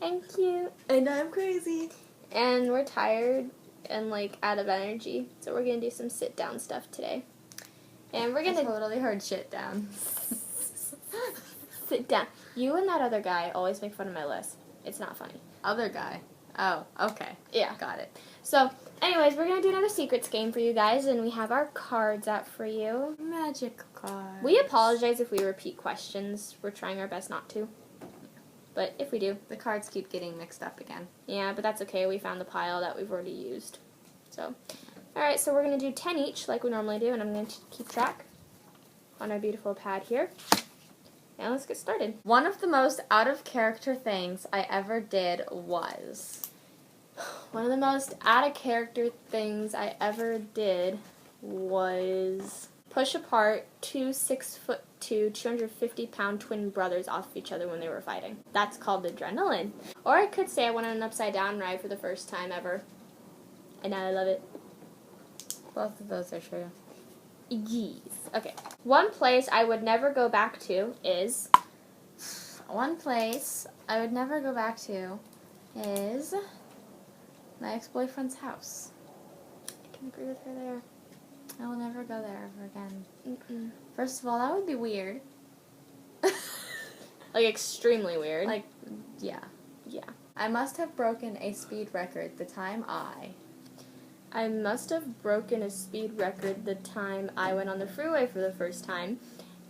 and cute. And I'm crazy. And we're tired and, like, out of energy. So we're going to do some sit-down stuff today. And we're going to totally heard shit down. sit down. You and that other guy always make fun of my list. It's not funny. Other guy. Oh, okay. Yeah. Got it. So, anyways, we're going to do another secrets game for you guys, and we have our cards out for you. Magic cards. We apologize if we repeat questions. We're trying our best not to. But if we do. The cards keep getting mixed up again. Yeah, but that's okay. We found the pile that we've already used. So, alright, so we're going to do 10 each like we normally do, and I'm going to keep track on our beautiful pad here. Now let's get started. One of the most out-of-character things I ever did was... One of the most out-of-character things I ever did was push apart two 6'2", 250-pound twin brothers off of each other when they were fighting. That's called adrenaline. Or I could say I went on an upside-down ride for the first time ever. And now I love it. Both of those are true. Yes. Okay. One place I would never go back to is... One place I would never go back to is my ex-boyfriend's house. I can agree with her there. I will never go there ever again. Mm-mm. First of all, that would be weird. Like, extremely weird. Like, yeah. Yeah. I must have broken a speed record the time I must have broken a speed record the time I went on the freeway for the first time,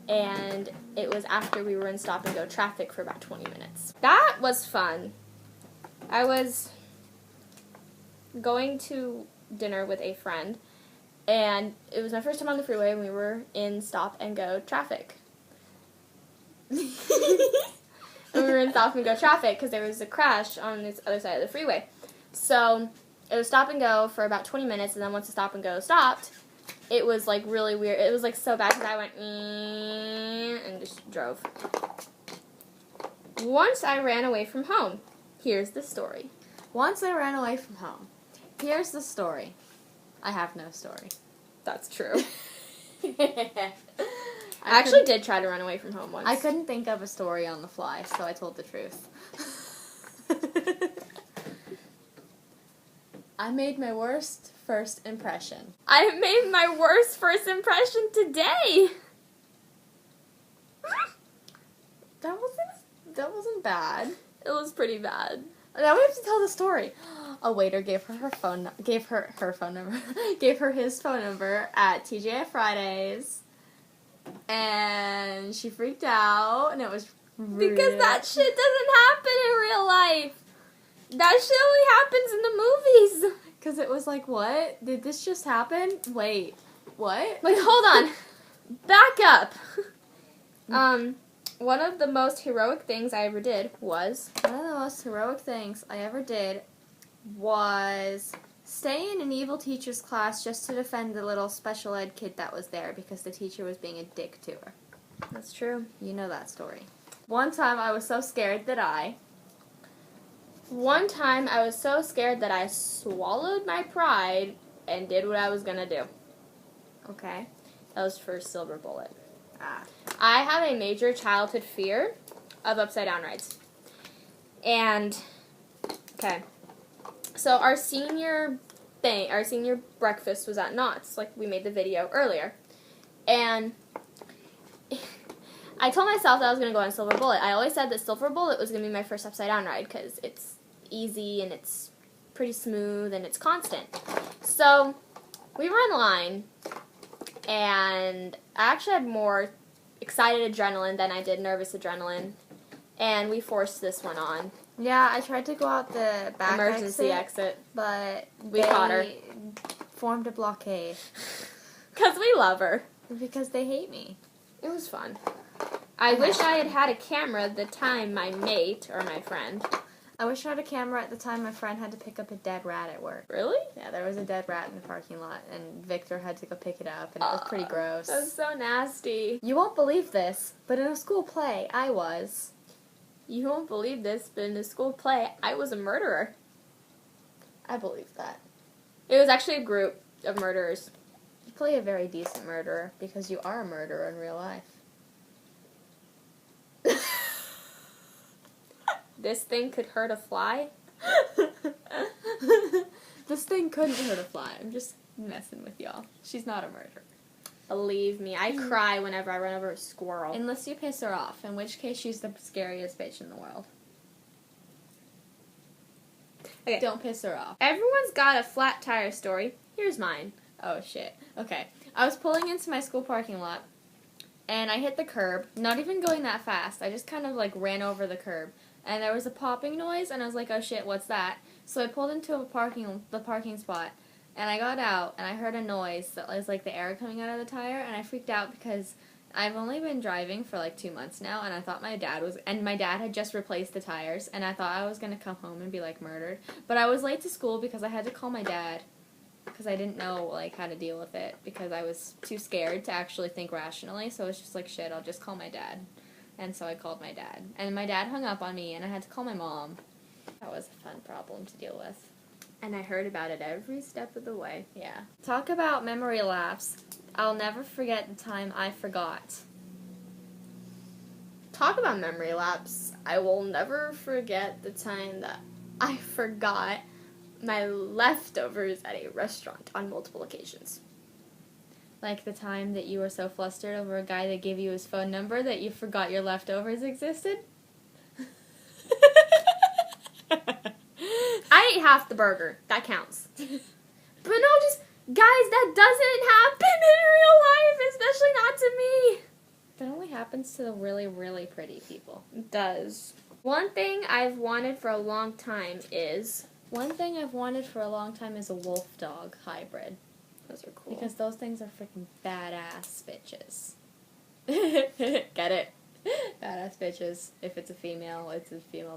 and it was after we were in stop-and-go traffic for about 20 minutes. That was fun. I was going to dinner with a friend, and it was my first time on the freeway, and we were in stop-and-go traffic. And we were in stop-and-go traffic because there was a crash on this other side of the freeway. So... it was stop and go for about 20 minutes, and then once the stop and go stopped, it was, like, really weird. It was, like, so bad because I went, and just drove. Once I ran away from home. Here's the story. Once I ran away from home. Here's the story. I have no story. That's true. I actually did try to run away from home once. I couldn't think of a story on the fly, so I told the truth. I made my worst first impression. I made my worst first impression today. That wasn't bad. It was pretty bad. Now we have to tell the story. A waiter gave her gave her his phone number at TGI Fridays, and she freaked out, and it was Because that shit doesn't happen in real life. That shit only happens in the movies. Because it was like, what? Did this just happen? Wait, what? Like, hold on. Back up. One of the most heroic things I ever did was... One of the most heroic things I ever did was stay in an evil teacher's class just to defend the little special ed kid that was there because the teacher was being a dick to her. That's true. You know that story. One time I was so scared that I swallowed my pride and did what I was gonna do. Okay. That was for Silver Bullet. Ah. I have a major childhood fear of upside-down rides. And, okay. So our senior breakfast was at Knott's, like we made the video earlier. And I told myself that I was going to go on Silver Bullet. I always said that Silver Bullet was going to be my first upside-down ride because it's easy and it's pretty smooth and it's constant. So we were in line, and I actually had more excited adrenaline than I did nervous adrenaline, and we forced this one on. Yeah, I tried to go out the back emergency exit. But we caught her. Formed a blockade. Because we love her. Because they hate me. It was fun. I wish I had had a camera the time my mate, or my friend. I wish I had a camera at the time my friend had to pick up a dead rat at work. Really? Yeah, there was a dead rat in the parking lot, and Victor had to go pick it up, and it was pretty gross. That's so nasty. You won't believe this, but in a school play, I was. You won't believe this, but in a school play, I was a murderer. I believe that. It was actually a group of murderers. You play a very decent murderer, because you are a murderer in real life. This thing could hurt a fly. This thing couldn't hurt a fly. I'm just messing with y'all. She's not a murderer. Believe me, I cry whenever I run over a squirrel. Unless you piss her off, in which case she's the scariest bitch in the world. Okay. Don't piss her off. Everyone's got a flat tire story. Here's mine. Oh, shit. Okay. I was pulling into my school parking lot, and I hit the curb, not even going that fast. I just kind of, like, ran over the curb. And there was a popping noise, and I was like, oh, shit, what's that? So I pulled into the parking spot, and I got out, and I heard a noise that was, like, the air coming out of the tire, and I freaked out because I've only been driving for, like, 2 months now, and I thought my dad had just replaced the tires, and I thought I was going to come home and be, like, murdered. But I was late to school because I had to call my dad, because I didn't know, like, how to deal with it, because I was too scared to actually think rationally, so I was just like, shit, I'll just call my dad. And so I called my dad. And my dad hung up on me, and I had to call my mom. That was a fun problem to deal with. And I heard about it every step of the way. Yeah. Talk about memory lapse. I'll never forget the time I forgot. Talk about memory lapse. I will never forget the time that I forgot my leftovers at a restaurant on multiple occasions. Like the time that you were so flustered over a guy that gave you his phone number that you forgot your leftovers existed? I ate half the burger. That counts. But no, just, guys, that doesn't happen in real life, especially not to me. That only happens to the really, really pretty people. It does. One thing I've wanted for a long time is... One thing I've wanted for a long time is a wolf dog hybrid. Those are cool. Because those things are freaking badass bitches. Get it? Badass bitches. If it's a female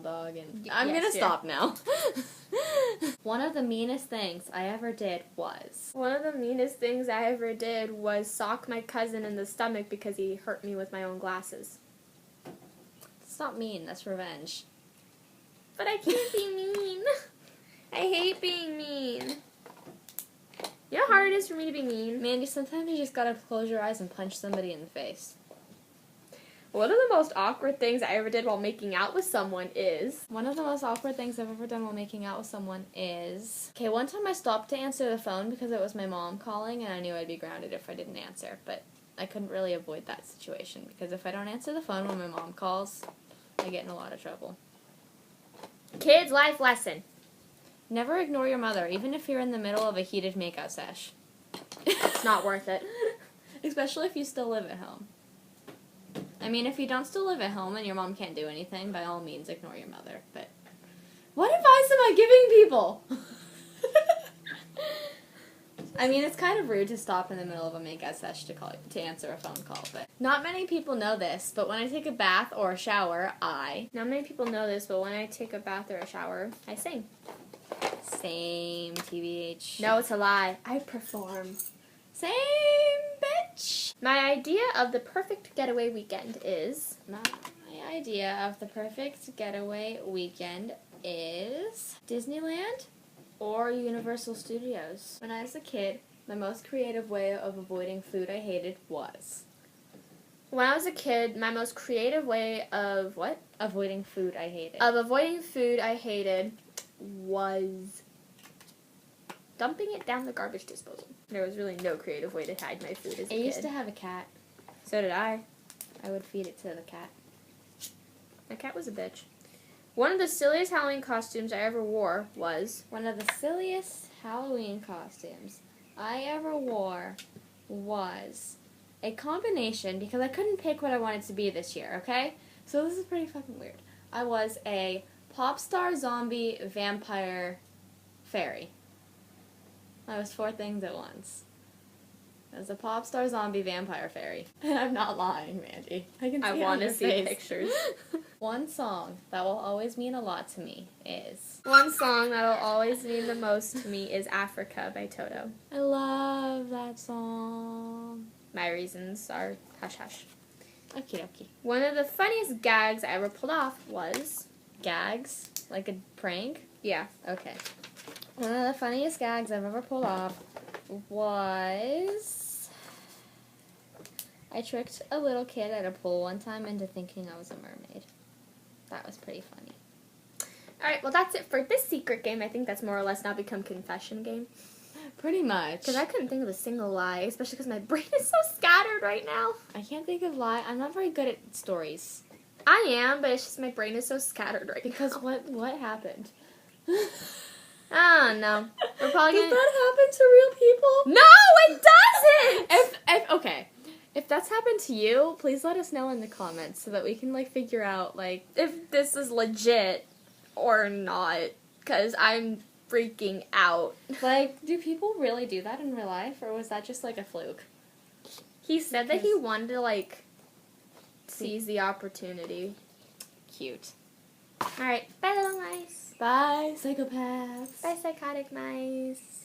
dog, and I'm gonna stop now. One of the meanest things I ever did was... One of the meanest things I ever did was sock my cousin in the stomach because he hurt me with my own glasses. It's not mean, that's revenge. But I can't be mean. I hate being mean. You know how hard it is for me to be mean? Mandy, sometimes you just gotta close your eyes and punch somebody in the face. One of the most awkward things I ever did while making out with someone is... One of the most awkward things I've ever done while making out with someone is... Okay, one time I stopped to answer the phone because it was my mom calling, and I knew I'd be grounded if I didn't answer, but I couldn't really avoid that situation, because if I don't answer the phone when my mom calls, I get in a lot of trouble. Kids' life lesson. Never ignore your mother, even if you're in the middle of a heated makeout sesh. It's not worth it. Especially if you still live at home. I mean, if you don't still live at home and your mom can't do anything, by all means, ignore your mother. But what advice am I giving people? I mean, it's kind of rude to stop in the middle of a makeout sesh to answer a phone call, but not many people know this, but when I take a bath or a shower, Not many people know this, but when I take a bath or a shower, I sing. Same, TBH. No, it's a lie. I perform. Same, bitch. My idea of the perfect getaway weekend is... My idea of the perfect getaway weekend is Disneyland or Universal Studios. When I was a kid, my most creative way of avoiding food I hated was... When I was a kid, my most creative way of what? Avoiding food I hated. Of avoiding food I hated was dumping it down the garbage disposal. There was really no creative way to hide my food as a kid. I used to have a cat. So did I. I would feed it to the cat. My cat was a bitch. One of the silliest Halloween costumes I ever wore was... One of the silliest Halloween costumes I ever wore was a combination, because I couldn't pick what I wanted to be this year, okay? So this is pretty fucking weird. I was a pop star, zombie, vampire, fairy. I was 4 things at once. I was a pop star, zombie, vampire, fairy. And I'm not lying, Mandy. I want to see pictures. One song that will always mean a lot to me is... One song that will always mean the most to me is Africa by Toto. I love that song. My reasons are hush hush. Okie dokie. One of the funniest gags I ever pulled off was... Gags? Like a prank? Yeah. Okay. One of the funniest gags I've ever pulled off was... I tricked a little kid at a pool one time into thinking I was a mermaid. That was pretty funny. Alright, well that's it for this secret game. I think that's more or less now become confession game. Pretty much. Because I couldn't think of a single lie, especially because my brain is so scattered right now. I can't think of lie. I'm not very good at stories. I am, but it's just my brain is so scattered right Because now. what happened? I don't know. We're probably Does gonna... that happen to real people? No, it doesn't! Okay. If that's happened to you, please let us know in the comments so that we can like figure out like If this is legit or not, because I'm freaking out. like do people really do that in real life or was that just like a fluke? He said that he wanted to, like, seize the opportunity. Cute. Alright, bye little mice. Bye, psychopaths. Bye psychotic mice.